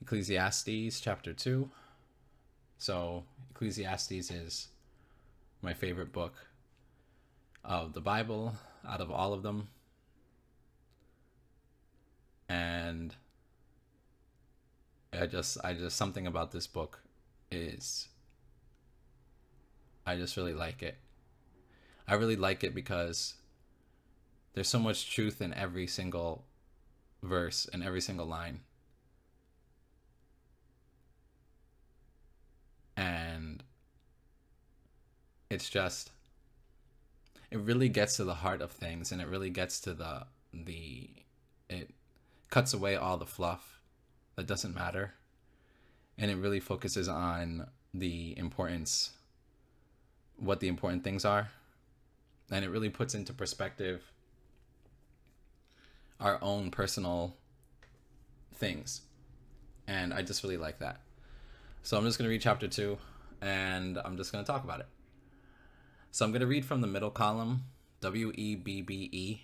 Ecclesiastes chapter 2. So, Ecclesiastes is my favorite book of the Bible out of all of them. And I just something about this book is I just really like it. I really like it because there's so much truth in every single verse and every single line. And it's just it really gets to the heart of things, and it really gets to the it cuts away all the fluff that doesn't matter, and it really focuses on the importance, what the important things are, and it really puts into perspective our own personal things. And I just really like that. So I'm just going to read chapter 2, and I'm just going to talk about it. So I'm going to read from the middle column, WEBBE,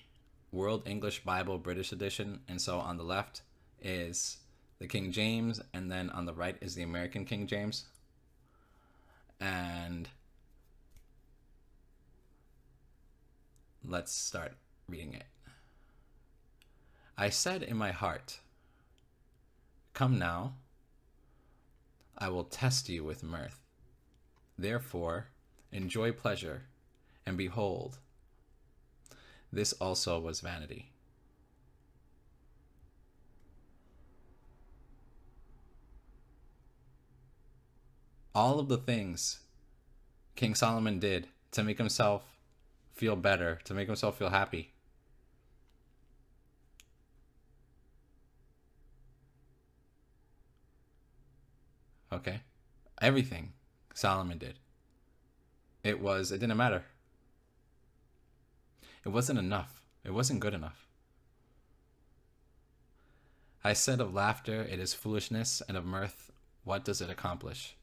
World English Bible British Edition. And so on the left is the King James, and then on the right is the American King James. And let's start reading it. I said in my heart, "Come now, I will test you with mirth. Therefore, enjoy pleasure, and behold, this also was vanity." All of the things King Solomon did to make himself feel better, to make himself feel happy, okay? Everything Solomon did. It didn't matter. It wasn't enough. It wasn't good enough. I said of laughter, it is foolishness, and of mirth, what does it accomplish?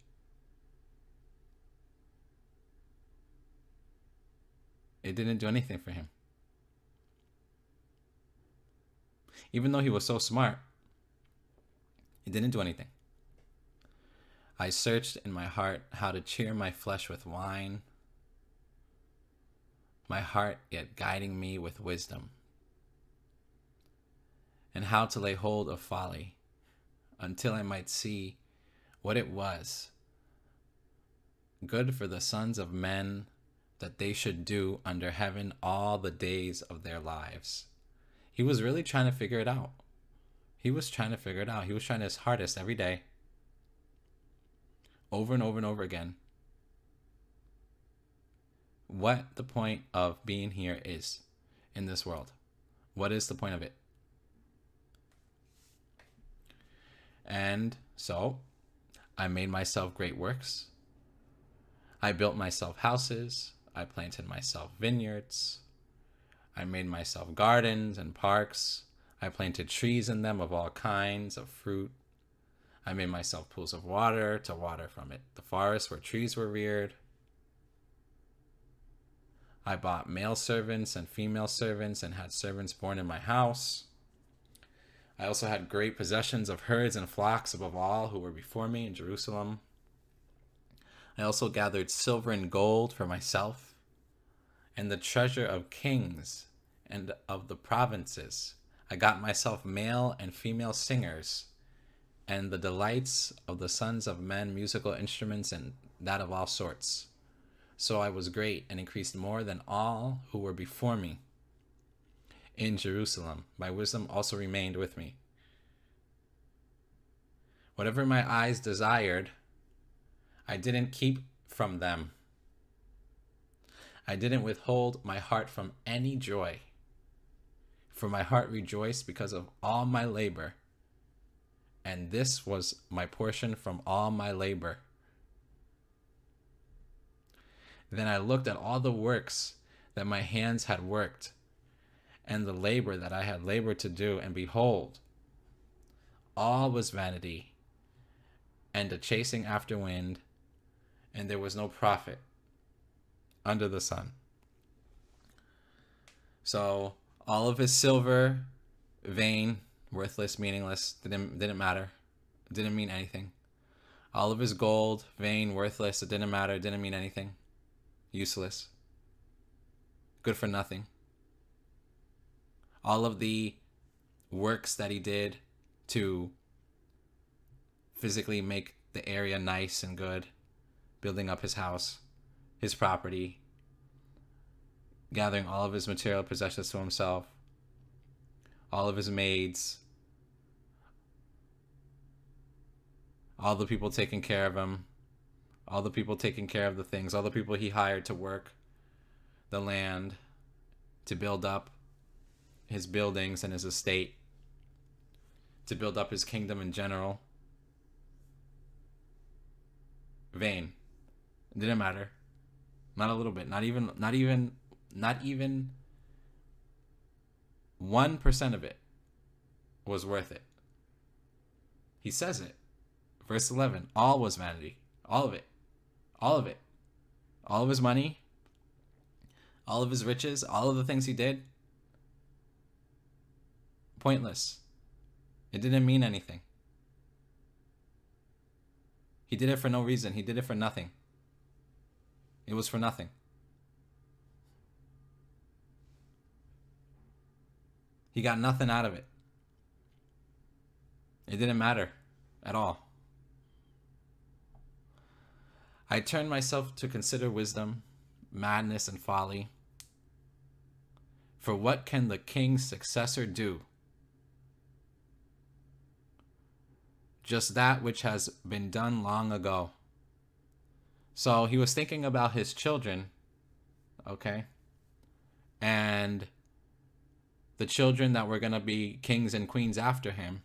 It didn't do anything for him. Even though he was so smart, it didn't do anything. I searched in my heart how to cheer my flesh with wine, my heart yet guiding me with wisdom, and how to lay hold of folly, until I might see what it was good for the sons of men that they should do under heaven all the days of their lives. He was really trying to figure it out. He was trying to figure it out. He was trying his hardest every day, over and over and over again, what the point of being here is in this world. What is the point of it? And so I made myself great works. I built myself houses. I planted myself vineyards. I made myself gardens and parks. I planted trees in them of all kinds of fruit. I made myself pools of water to water from it, the forest where trees were reared. I bought male servants and female servants and had servants born in my house. I also had great possessions of herds and flocks above all who were before me in Jerusalem. I also gathered silver and gold for myself, and the treasure of kings and of the provinces. I got myself male and female singers, and the delights of the sons of men, musical instruments, and that of all sorts. So I was great and increased more than all who were before me in Jerusalem. My wisdom also remained with me. Whatever my eyes desired, I didn't keep from them. I didn't withhold my heart from any joy, for my heart rejoiced because of all my labor, and this was my portion from all my labor. Then I looked at all the works that my hands had worked, and the labor that I had labored to do, and behold, all was vanity and a chasing after wind, and there was no profit under the sun. So all of his silver, vain, worthless, meaningless, didn't matter. It didn't mean anything. All of his gold, vain, worthless, it didn't matter, it didn't mean anything. Useless. Good for nothing. All of the works that he did to physically make the area nice and good, building up his house, his property, gathering all of his material possessions to himself, all of his maids, all the people taking care of him, all the people taking care of the things, all the people he hired to work the land, to build up his buildings and his estate, to build up his kingdom in general. Vain. It didn't matter. Not a little bit. Not even 1% of it was worth it. He says it. Verse 11. All was vanity. All of it. All of it. All of his money. All of his riches. All of the things he did. Pointless. It didn't mean anything. He did it for no reason. He did it for nothing. It was for nothing. He got nothing out of it. It didn't matter at all. I turned myself to consider wisdom, madness, and folly. For what can the king's successor do? Just that which has been done long ago. So he was thinking about his children, okay? And the children that were going to be kings and queens after him.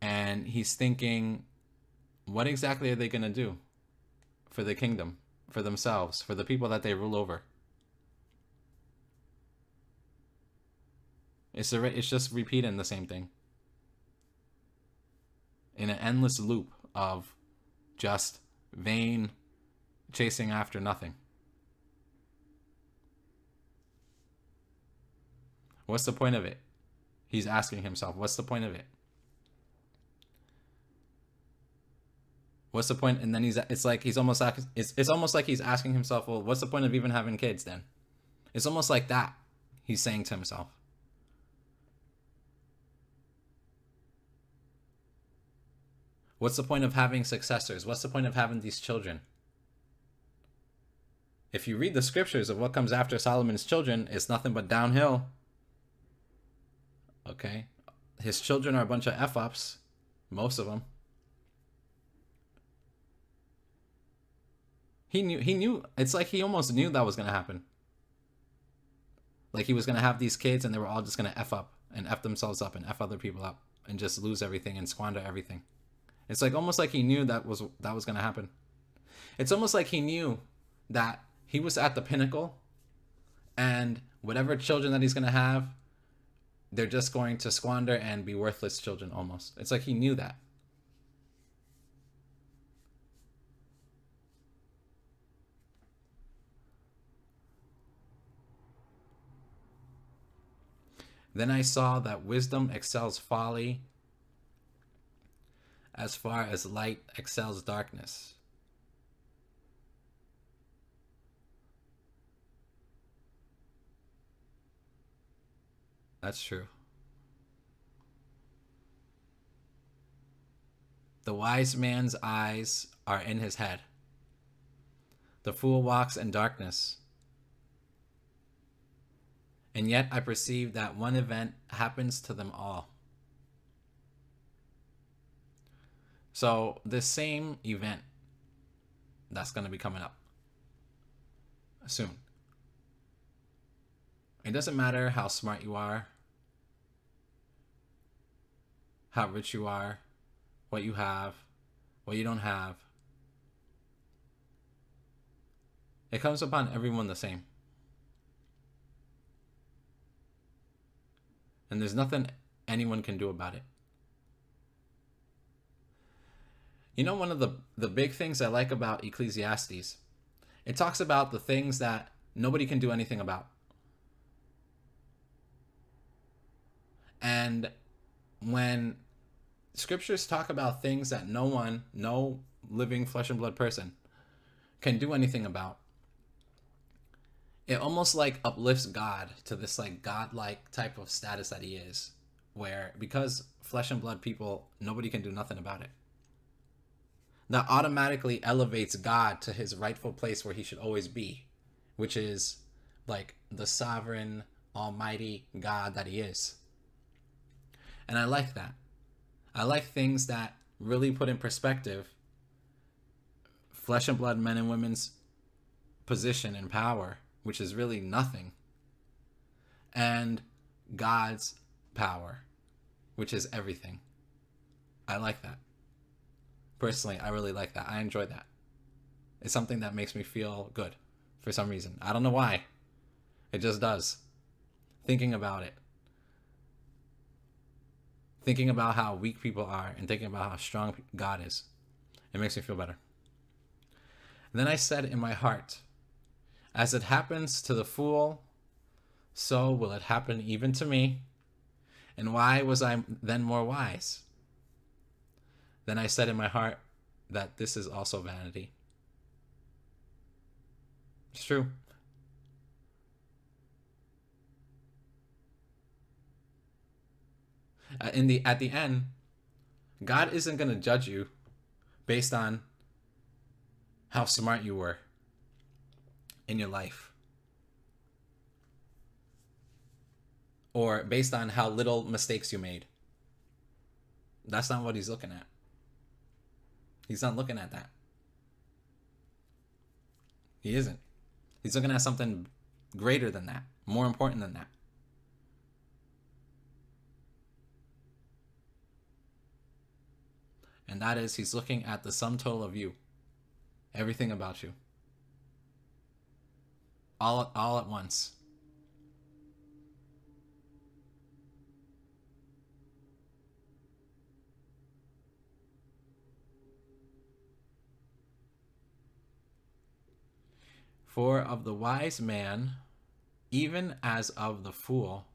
And he's thinking, what exactly are they going to do for the kingdom, for themselves, for the people that they rule over? It's just repeating the same thing in an endless loop of just vain chasing after nothing. What's the point of it? He's asking himself, what's the point of it? What's the point? And then it's almost like he's asking himself, well, what's the point of even having kids then? It's almost like that he's saying to himself. What's the point of having successors? What's the point of having these children? If you read the scriptures of what comes after Solomon's children, it's nothing but downhill. Okay? His children are a bunch of F-ups. Most of them. He knew. It's like he almost knew that was going to happen. Like he was going to have these kids and they were all just going to F up and F themselves up and F other people up and just lose everything and squander everything. It's like almost like he knew that was going to happen. It's almost like he knew that he was at the pinnacle and whatever children that he's going to have, they're just going to squander and be worthless children almost. It's like he knew that. Then I saw that wisdom excels folly as far as light excels darkness. That's true. The wise man's eyes are in his head. The fool walks in darkness. And yet I perceive that one event happens to them all. So this same event that's going to be coming up soon. It doesn't matter how smart you are, how rich you are, what you have, what you don't have. It comes upon everyone the same. And there's nothing anyone can do about it. You know, one of the big things I like about Ecclesiastes, it talks about the things that nobody can do anything about. And when Scriptures talk about things that no living flesh and blood person can do anything about. It almost like uplifts God to this like godlike type of status that he is, where because flesh and blood people, nobody can do nothing about it. That automatically elevates God to his rightful place where he should always be, which is like the sovereign, almighty God that he is. And I like that. I like things that really put in perspective flesh and blood men and women's position and power, which is really nothing, and God's power, which is everything. I like that. Personally, I really like that. I enjoy that. It's something that makes me feel good for some reason. I don't know why. It just does. Thinking about it. Thinking about how weak people are and thinking about how strong God is. It makes me feel better. And then I said in my heart, as it happens to the fool, so will it happen even to me. And why was I then more wise? Then I said in my heart that this is also vanity. It's true. At the end, God isn't going to judge you based on how smart you were in your life, or based on how little mistakes you made. That's not what he's looking at. He's not looking at that. He isn't. He's looking at something greater than that, more important than that. And that is, he's looking at the sum total of you. Everything about you. All at once. For of the wise man, even as of the fool,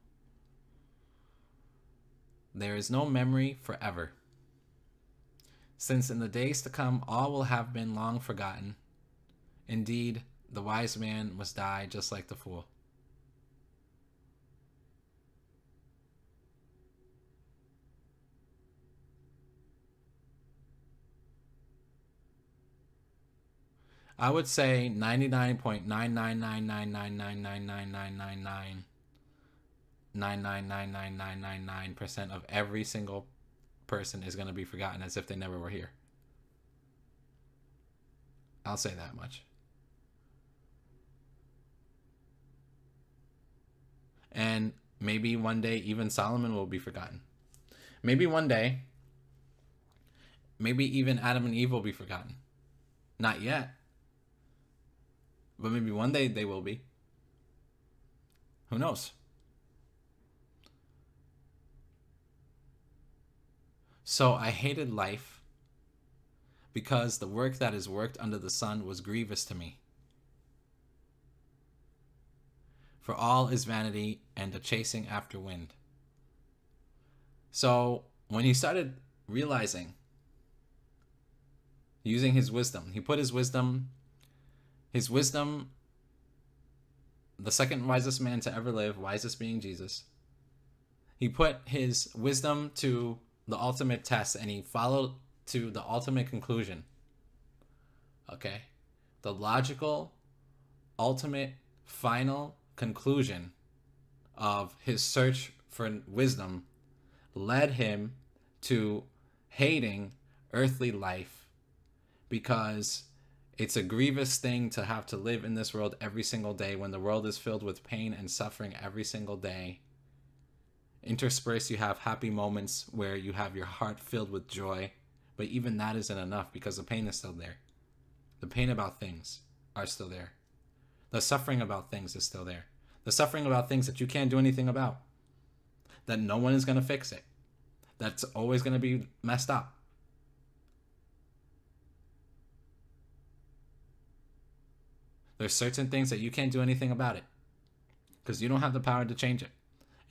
there is no memory forever. Since in the days to come all will have been long forgotten. Indeed, the wise man must die just like the fool. I would say 99.9999999999999% of every single person is going to be forgotten as if they never were here. I'll say that much. And maybe one day even Solomon will be forgotten. Maybe one day, maybe even Adam and Eve will be forgotten. Not yet. But maybe one day they will be. Who knows? So I hated life because the work that is worked under the sun was grievous to me. For all is vanity and a chasing after wind. So when he started realizing, using his wisdom, he put his wisdom, the second wisest man to ever live, wisest being Jesus, he put his wisdom to the ultimate test and he followed to the ultimate conclusion. Okay? The logical, ultimate, final conclusion of his search for wisdom led him to hating earthly life because it's a grievous thing to have to live in this world every single day when the world is filled with pain and suffering every single day. Interspersed, you have happy moments where you have your heart filled with joy, but even that isn't enough because the pain is still there. The pain about things are still there. The suffering about things is still there. The suffering about things that you can't do anything about. That no one is going to fix it. That's always going to be messed up. There's certain things that you can't do anything about it because you don't have the power to change it.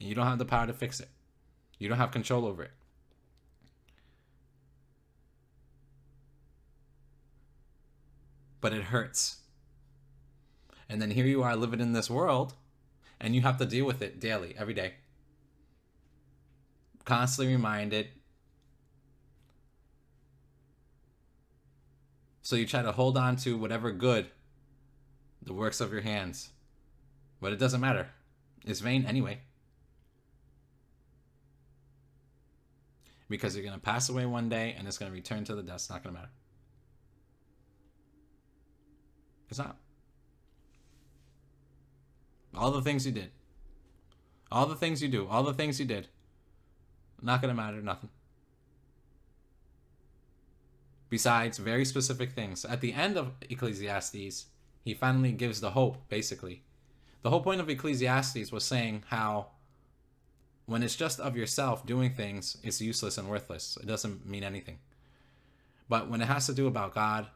And you don't have the power to fix it. You don't have control over it. but it hurts. And then here you are living in this world, and you have to deal with it daily, every day. Constantly reminded. So you try to hold on to whatever good, the works of your hands. But it doesn't matter. It's vain anyway. Because you're going to pass away one day and it's going to return to the dust. It's not going to matter. It's not. All the things you did, all the things you do, all the things you did, not going to matter, nothing. Besides very specific things. At the end of Ecclesiastes, he finally gives the hope, basically. The whole point of Ecclesiastes was saying how when it's just of yourself doing things, it's useless and worthless. It doesn't mean anything. But when it has to do about God,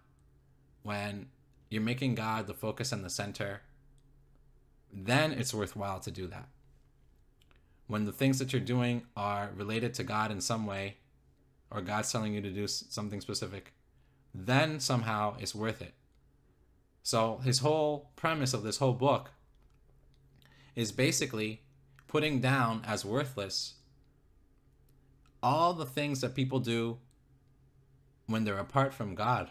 when you're making God the focus and the center, then it's worthwhile to do that. When the things that you're doing are related to God in some way, or God's telling you to do something specific, then somehow it's worth it. So his whole premise of this whole book is basically putting down as worthless all the things that people do when they're apart from God.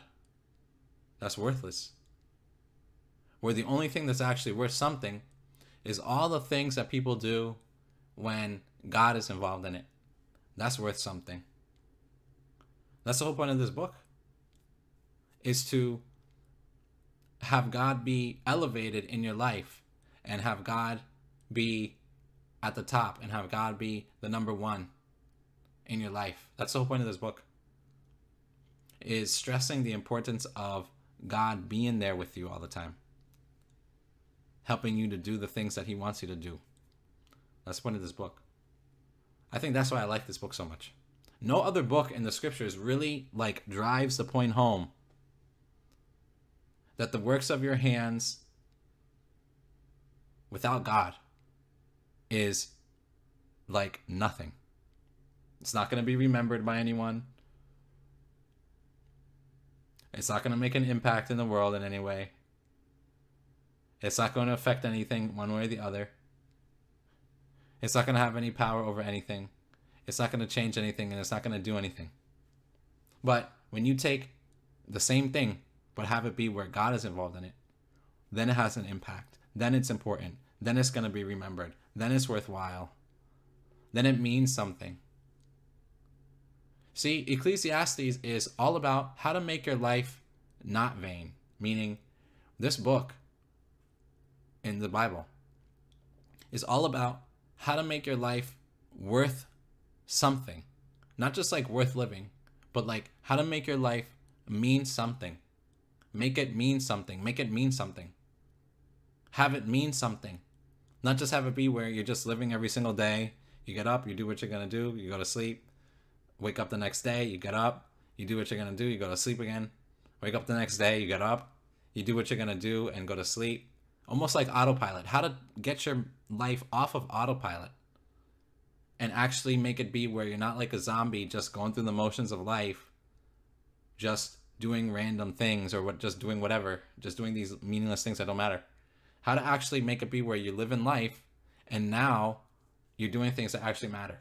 That's worthless. Where the only thing that's actually worth something is all the things that people do when God is involved in it. That's worth something. That's the whole point of this book, is to have God be elevated in your life and have God be at the top and have God be the number one in your life. That's the whole point of this book, is stressing the importance of God being there with you all the time, helping you to do the things that he wants you to do. That's the point of this book. I think that's why I like this book so much. No other book in the scriptures really drives the point home that the works of your hands without God is like nothing. It's not going to be remembered by anyone. It's not going to make an impact in the world in any way. It's not going to affect anything one way or the other. It's not going to have any power over anything. It's not going to change anything, and it's not going to do anything. But when you take the same thing, but have it be where God is involved in it, then it has an impact. Then it's important. Then it's going to be remembered. Then it's worthwhile. Then it means something. See, Ecclesiastes is all about how to make your life not vain. Meaning, this book in the Bible is all about how to make your life worth something. Not just worth living, but how to make your life mean something. Make it mean something. Make it mean something. Have it mean something. Not just have it be where you're just living every single day. You get up, you do what you're going to do, you go to sleep. Wake up the next day, you get up, you do what you're going to do, you go to sleep again. Wake up the next day, you get up, you do what you're going to do and go to sleep. Almost like autopilot. How to get your life off of autopilot and actually make it be where you're not like a zombie just going through the motions of life, just doing random things or just doing whatever, just doing these meaningless things that don't matter. How to actually make it be where you live in life and now you're doing things that actually matter.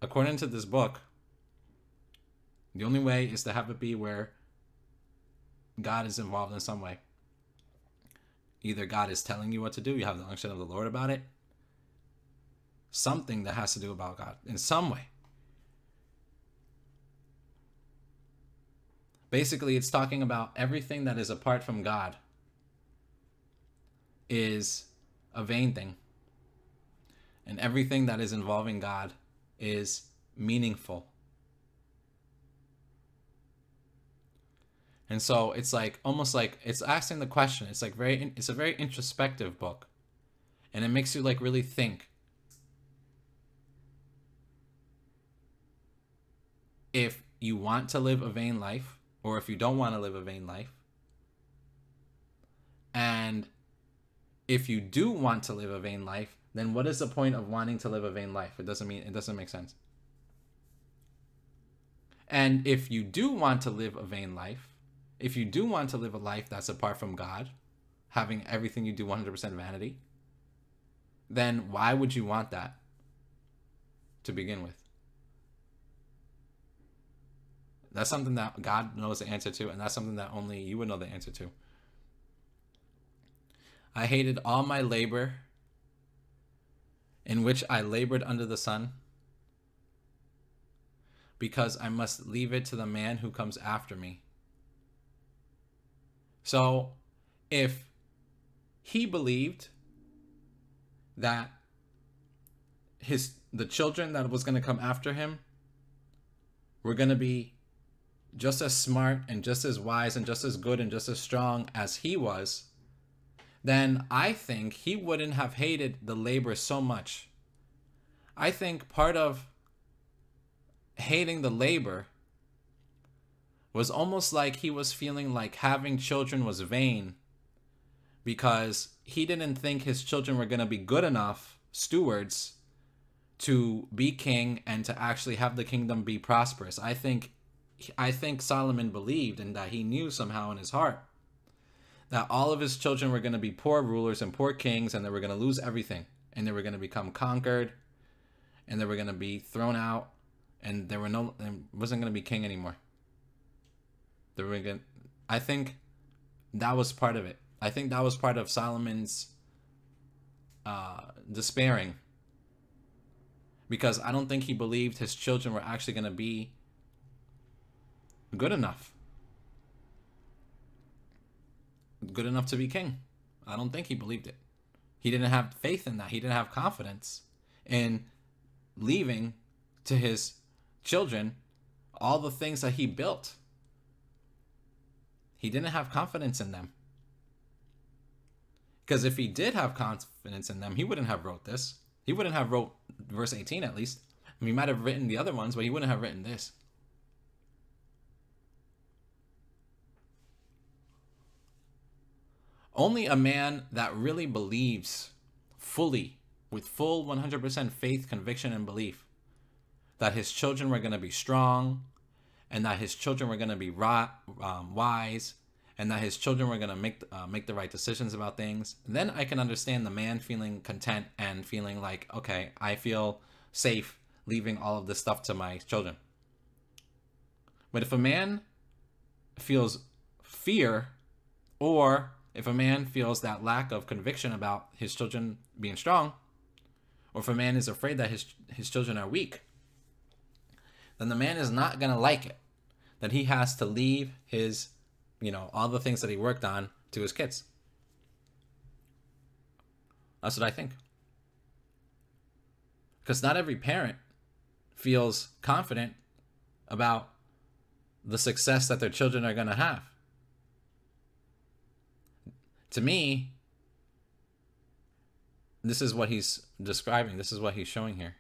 According to this book, the only way is to have it be where God is involved in some way. Either God is telling you what to do, you have the unction of the Lord about it. Something that has to do about God in some way. Basically, it's talking about everything that is apart from God is a vain thing. And everything that is involving God is meaningful. And so it's almost like it's asking the question. It's it's a very introspective book. And it makes you really think. If you want to live a vain life, or if you don't want to live a vain life. And if you do want to live a vain life, then what is the point of wanting to live a vain life? It doesn't make sense. And if you do want to live a vain life, if you do want to live a life that's apart from God, having everything you do 100% vanity, then why would you want that to begin with? That's something that God knows the answer to, and that's something that only you would know the answer to. I hated all my labor in which I labored under the sun, because I must leave it to the man who comes after me. So if he believed that the children that was going to come after him were going to be just as smart and just as wise and just as good and just as strong as he was, then I think he wouldn't have hated the labor so much. I think part of hating the labor was almost like he was feeling like having children was vain, because he didn't think his children were going to be good enough stewards to be king and to actually have the kingdom be prosperous. I think Solomon believed, and that he knew somehow in his heart, that all of his children were going to be poor rulers and poor kings, and they were going to lose everything, and they were going to become conquered, and they were going to be thrown out, and there wasn't going to be king anymore. I think that was part of it. I think that was part of Solomon's despairing, because I don't think he believed his children were actually going to be good enough to be king. I don't think he believed it. He didn't have faith in that. He didn't have confidence in leaving to his children all the things that he built. He didn't have confidence in them. Because if he did have confidence in them, he wouldn't have wrote this. He wouldn't have wrote verse 18 at least. I mean, he might have written the other ones, but he wouldn't have written this. Only a man that really believes fully, with full 100% faith, conviction, and belief, that his children were going to be strong, and that his children were going to be wise, and that his children were going to make the right decisions about things, then I can understand the man feeling content and feeling like, okay, I feel safe leaving all of this stuff to my children. But if a man feels fear, or if a man feels that lack of conviction about his children being strong, or if a man is afraid that his children are weak, then the man is not going to like it that he has to leave his, all the things that he worked on to his kids. That's what I think. Because not every parent feels confident about the success that their children are going to have. To me, this is what he's describing. This is what he's showing here.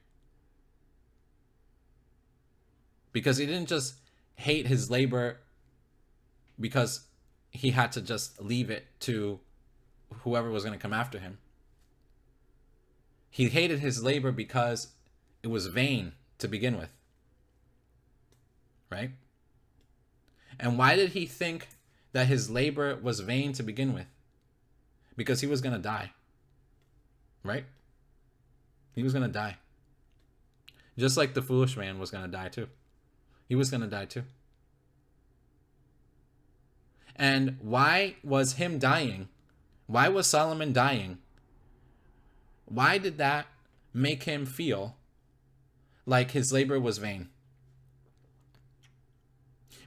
Because he didn't just hate his labor because he had to just leave it to whoever was going to come after him. He hated his labor because it was vain to begin with. Right? And why did he think that his labor was vain to begin with? Because he was going to die. Right? He was going to die. Just like the foolish man was going to die too. He was going to die too. And why was him dying? Why was Solomon dying? Why did that make him feel like his labor was vain?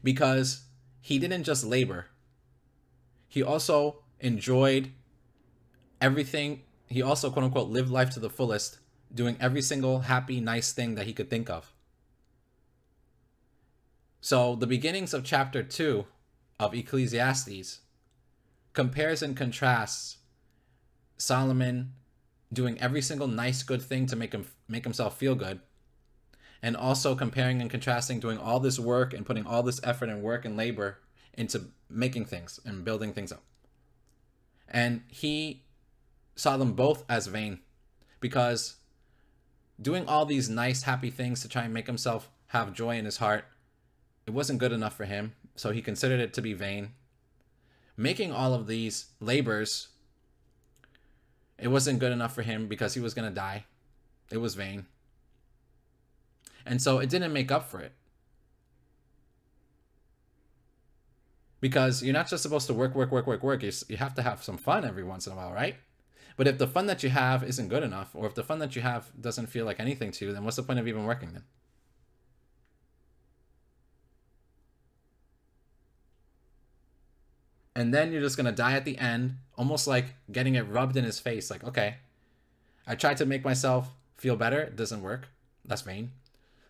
Because he didn't just labor. He also enjoyed everything. He also, quote unquote, lived life to the fullest, doing every single happy, nice thing that he could think of. So the beginnings of chapter 2 of Ecclesiastes compares and contrasts Solomon doing every single nice, good thing to make himself feel good, and also comparing and contrasting doing all this work and putting all this effort and work and labor into making things and building things up. And he saw them both as vain, because doing all these nice, happy things to try and make himself have joy in his heart, it wasn't good enough for him, so he considered it to be vain. making all of these labors, it wasn't good enough for him because he was going to die. It was vain. And so it didn't make up for it. Because you're not just supposed to work. You have to have some fun every once in a while, right? But if the fun that you have isn't good enough, or if the fun that you have doesn't feel like anything to you, then what's the point of even working then? And then you're just going to die at the end, almost like getting it rubbed in his face. Like, okay, I tried to make myself feel better. It doesn't work. That's vain.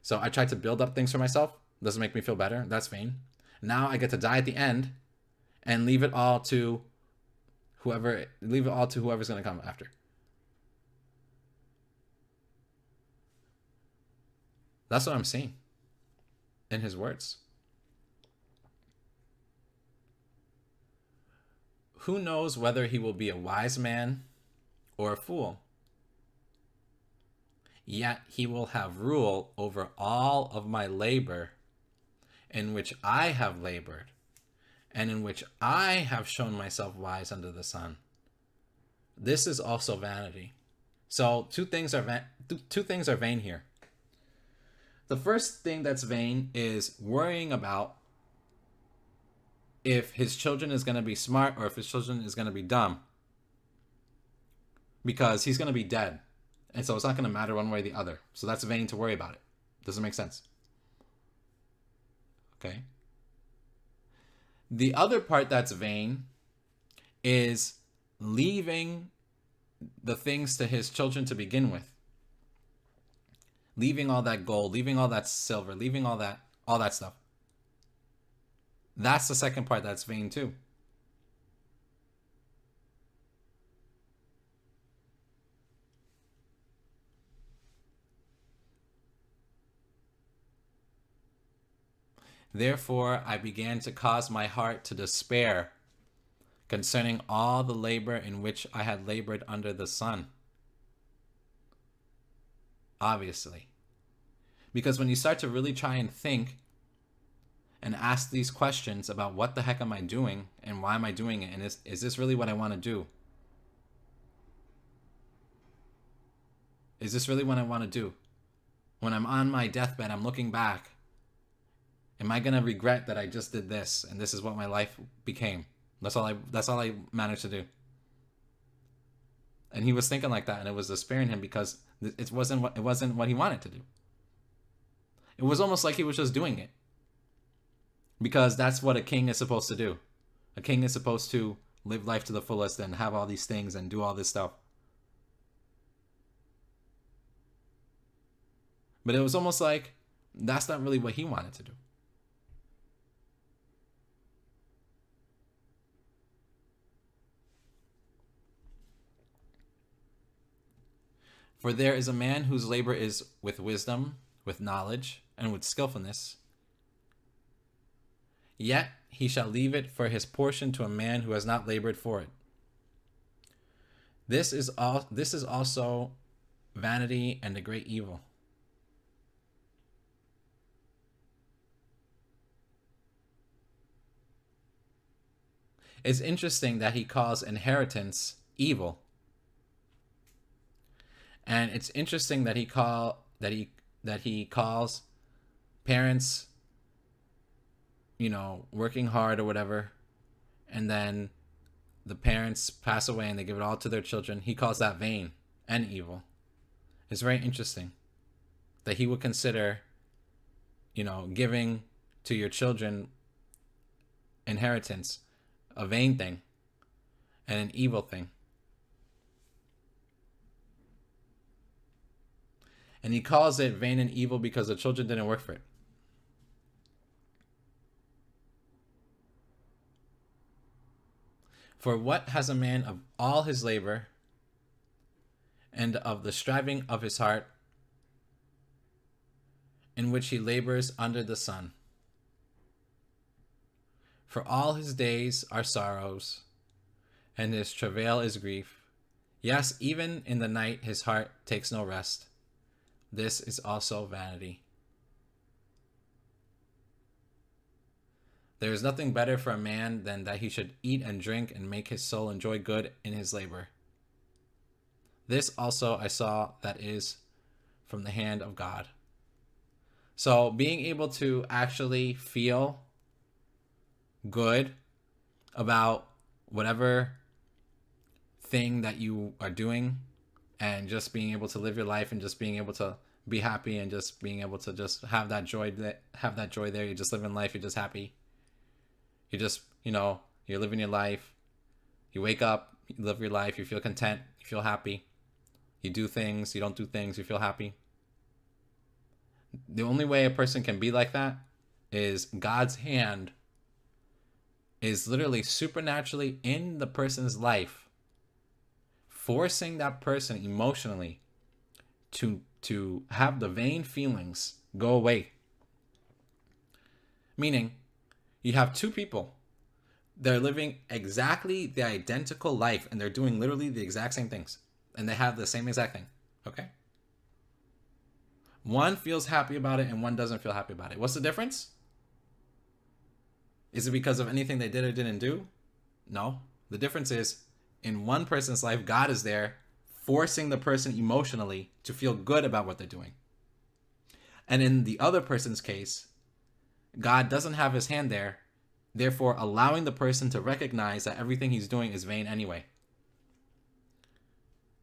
So I tried to build up things for myself. Doesn't make me feel better. That's vain. Now I get to die at the end and leave it all to whoever's going to come after. That's what I'm seeing in his words. Who knows whether he will be a wise man or a fool? Yet he will have rule over all of my labor in which I have labored, and in which I have shown myself wise under the sun. This is also vanity. So two things are vain here. The first thing that's vain is worrying about if his children is going to be smart or if his children is going to be dumb, because he's going to be dead, and so it's not going to matter one way or the other. So that's vain to worry about it. Doesn't make sense. Okay. The other part that's vain is leaving the things to his children to begin with. Leaving all that gold, leaving all that silver, leaving all that stuff. That's the second part that's vain too. Therefore, I began to cause my heart to despair concerning all the labor in which I had labored under the sun. Obviously. Because when you start to really try and think and ask these questions about what the heck am I doing and why am I doing it, and is this really what I want to do? Is this really what I want to do? When I'm on my deathbed, I'm looking back. Am I going to regret that I just did this and this is what my life became? That's all I managed to do. And he was thinking like that, and it was despairing him because it wasn't what he wanted to do. It was almost like he was just doing it. Because that's what a king is supposed to do. A king is supposed to live life to the fullest and have all these things and do all this stuff. But it was almost like that's not really what he wanted to do. For there is a man whose labor is with wisdom, with knowledge, and with skillfulness. Yet he shall leave it for his portion to a man who has not labored for it. This is also vanity and a great evil. It's interesting that he calls inheritance evil. And it's interesting that he calls parents, working hard or whatever, and then the parents pass away and they give it all to their children. He calls that vain and evil. It's very interesting that he would consider, giving to your children inheritance a vain thing and an evil thing. And he calls it vain and evil because the children didn't work for it. For what has a man of all his labor and of the striving of his heart in which he labors under the sun? For all his days are sorrows, and his travail is grief. Yes, even in the night his heart takes no rest. This is also vanity. There is nothing better for a man than that he should eat and drink and make his soul enjoy good in his labor. This also I saw that is from the hand of God. So being able to actually feel good about whatever thing that you are doing, and just being able to live your life and just being able to be happy and just being able to just have that joy there. You're just living life. You're just happy. You just, you're living your life. You wake up, you live your life. You feel content. You feel happy. You do things. You don't do things. You feel happy. The only way a person can be like that is God's hand is literally supernaturally in the person's life, forcing that person emotionally to have the vain feelings go away. Meaning, you have two people. They're living exactly the identical life, and they're doing literally the exact same things. And they have the same exact thing. Okay? One feels happy about it, and one doesn't feel happy about it. What's the difference? Is it because of anything they did or didn't do? No. The difference is, in one person's life, God is there forcing the person emotionally to feel good about what they're doing. And in the other person's case, God doesn't have his hand there, therefore allowing the person to recognize that everything he's doing is vain anyway.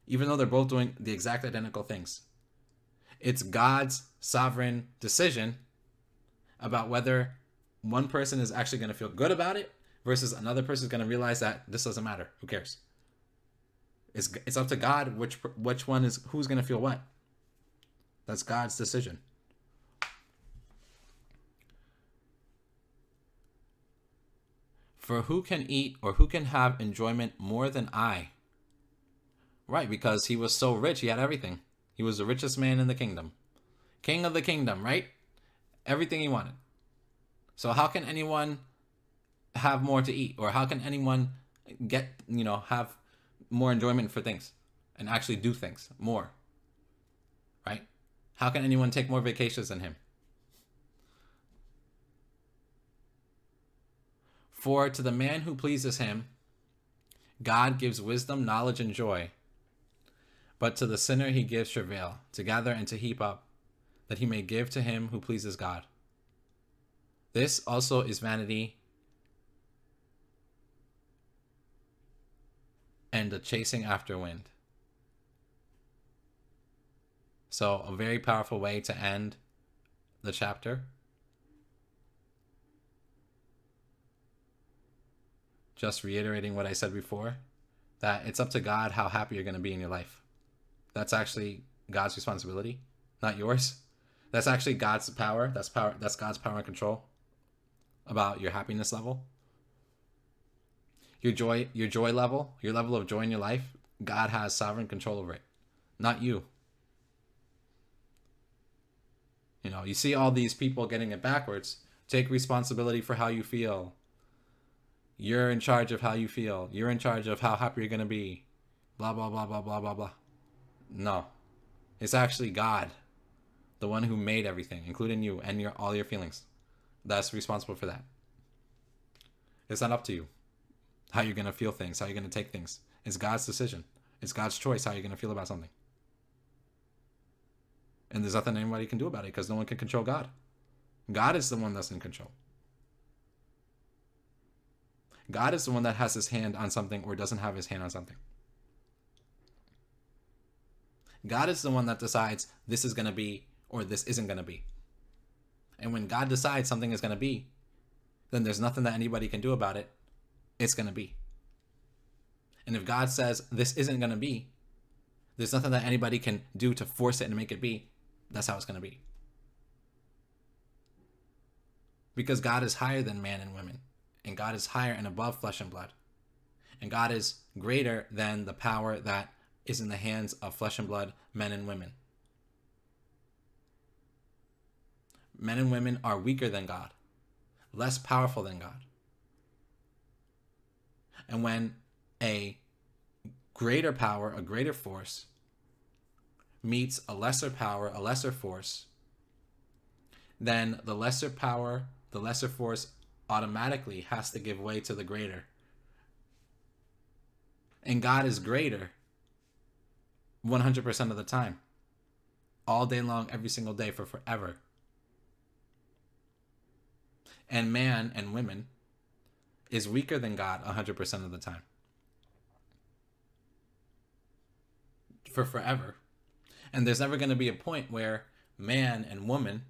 Even though they're both doing the exact identical things. It's God's sovereign decision about whether one person is actually going to feel good about it versus another person is going to realize that this doesn't matter. Who cares? It's up to God which one is who's going to feel what. That's God's decision. For who can eat or who can have enjoyment more than I? Right, because he was so rich, he had everything. He was the richest man in the kingdom. King of the kingdom, right? Everything he wanted. So how can anyone have more to eat? Or how can anyone have more enjoyment for things and actually do things more? Right? How can anyone take more vacations than him? For to the man who pleases him, God gives wisdom, knowledge, and joy. But to the sinner he gives travail, to gather and to heap up, that he may give to him who pleases God. This also is vanity and the chasing after wind. So a very powerful way to end the chapter. Just reiterating what I said before, that it's up to God how happy you're going to be in your life. That's actually God's responsibility, not yours. That's actually God's power. That's God's power and control about your happiness level. Your joy level, your level of joy in your life, God has sovereign control over it, not you. You see all these people getting it backwards. Take responsibility for how you feel. You're in charge of how you feel. You're in charge of how happy you're going to be. Blah, blah, blah, blah, blah, blah, blah. No. It's actually God, the one who made everything, including you and all your feelings. That's responsible for that. It's not up to you how you're going to feel things, how you're going to take things. It's God's decision. It's God's choice how you're going to feel about something. And there's nothing anybody can do about it because no one can control God. God is the one that's in control. God is the one that has his hand on something or doesn't have his hand on something. God is the one that decides this is going to be or this isn't going to be. And when God decides something is going to be, then there's nothing that anybody can do about it. It's going to be. And if God says this isn't going to be, there's nothing that anybody can do to force it and make it be. That's how it's going to be. Because God is higher than man and women. And God is higher and above flesh and blood. And God is greater than the power that is in the hands of flesh and blood, men and women. Men and women are weaker than God, less powerful than God. And when a greater power, a greater force, meets a lesser power, a lesser force, then the lesser power, the lesser force automatically has to give way to the greater. And God is greater 100% of the time. All day long, every single day, for forever. And man and women is weaker than God 100% of the time. For forever. And there's never going to be a point where man and woman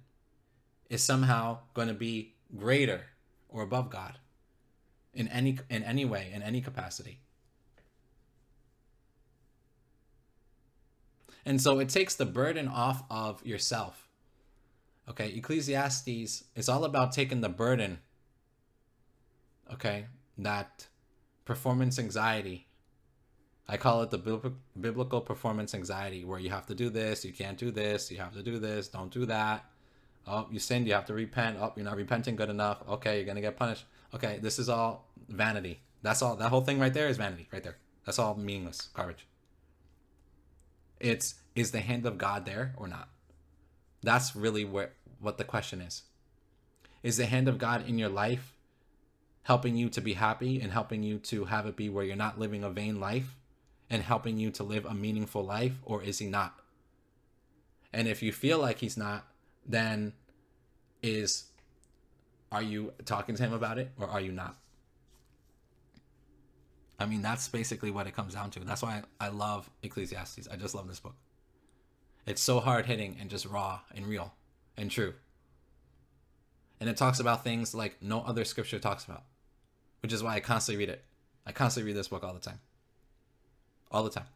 is somehow going to be greater or above God in any way, in any capacity. And so it takes the burden off of yourself. Okay, Ecclesiastes is all about taking the burden, okay, that performance anxiety. I call it the biblical performance anxiety, where you have to do this, you can't do this, you have to do this, don't do that. Oh, you sinned, you have to repent. Oh, you're not repenting good enough. Okay, you're going to get punished. Okay, this is all vanity. That's all. That whole thing right there is vanity, right there. That's all meaningless garbage. Is the hand of God there or not? That's really what the question is. Is the hand of God in your life helping you to be happy and helping you to have it be where you're not living a vain life and helping you to live a meaningful life, or is he not? And if you feel like he's not, then are you talking to him about it, or are you not? I mean, that's basically what it comes down to. That's why I love Ecclesiastes. I just love this book. It's so hard-hitting and just raw and real and true. And it talks about things like no other scripture talks about, which is why I constantly read it. I constantly read this book all the time. All the time.